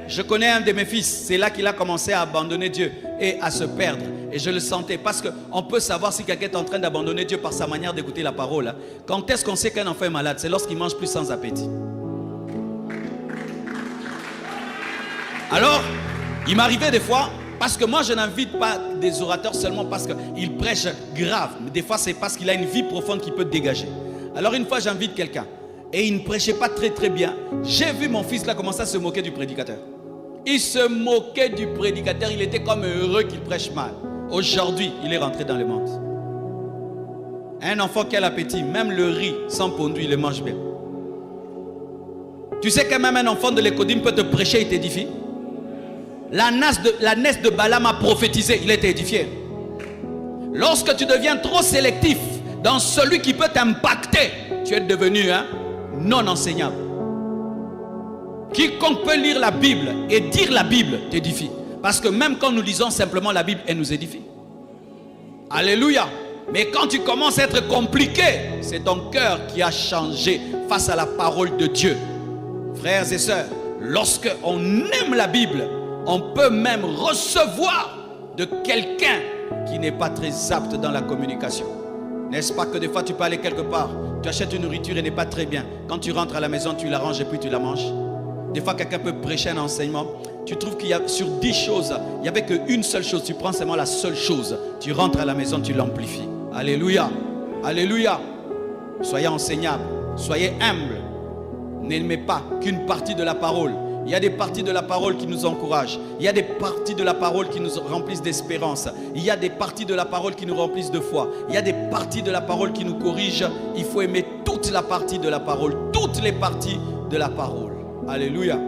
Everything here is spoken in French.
Je connais un de mes fils, c'est là qu'il a commencé à abandonner Dieu et à se perdre. Et je le sentais parce qu'on peut savoir si quelqu'un est en train d'abandonner Dieu par sa manière d'écouter la parole. Quand est-ce qu'on sait qu'un enfant est malade? C'est lorsqu'il mange plus sans appétit. Alors, il m'arrivait des fois, parce que moi je n'invite pas des orateurs seulement parce qu'ils prêchent grave. Mais des fois c'est parce qu'il a une vie profonde qui peut dégager. Alors une fois j'invite quelqu'un et il ne prêchait pas très bien. J'ai vu mon fils là commencer à se moquer du prédicateur. Il se moquait du prédicateur, il était comme heureux qu'il prêche mal. Aujourd'hui, il est rentré dans le monde. Un enfant qui a l'appétit, même le riz sans pondu, il le mange bien. Tu sais que même un enfant de l'écodime peut te prêcher et t'édifier. La naisse de Balaam a prophétisé, il était édifié. Lorsque tu deviens trop sélectif dans celui qui peut t'impacter, tu es devenu non enseignable. Quiconque peut lire la Bible et dire la Bible t'édifie. Parce que même quand nous lisons simplement la Bible, elle nous édifie. Alléluia. Mais quand tu commences à être compliqué, c'est ton cœur qui a changé face à la parole de Dieu. Frères et sœurs, lorsque on aime la Bible, on peut même recevoir de quelqu'un qui n'est pas très apte dans la communication. N'est-ce pas que des fois tu peux aller quelque part, tu achètes une nourriture et n'est pas très bien. Quand tu rentres à la maison, tu la ranges et puis tu la manges. Des fois quelqu'un peut prêcher un enseignement. Tu trouves qu'il y a sur 10 choses, il n'y avait qu'une seule chose. Tu prends seulement la seule chose. Tu rentres à la maison, tu l'amplifies. Alléluia. Alléluia. Soyez enseignables, soyez humbles. N'aimez pas qu'une partie de la parole. Il y a des parties de la parole qui nous encouragent. Il y a des parties de la parole qui nous remplissent d'espérance. Il y a des parties de la parole qui nous remplissent de foi. Il y a des parties de la parole qui nous corrigent. Il faut aimer toute la partie de la parole. Toutes les parties de la parole. Alléluia.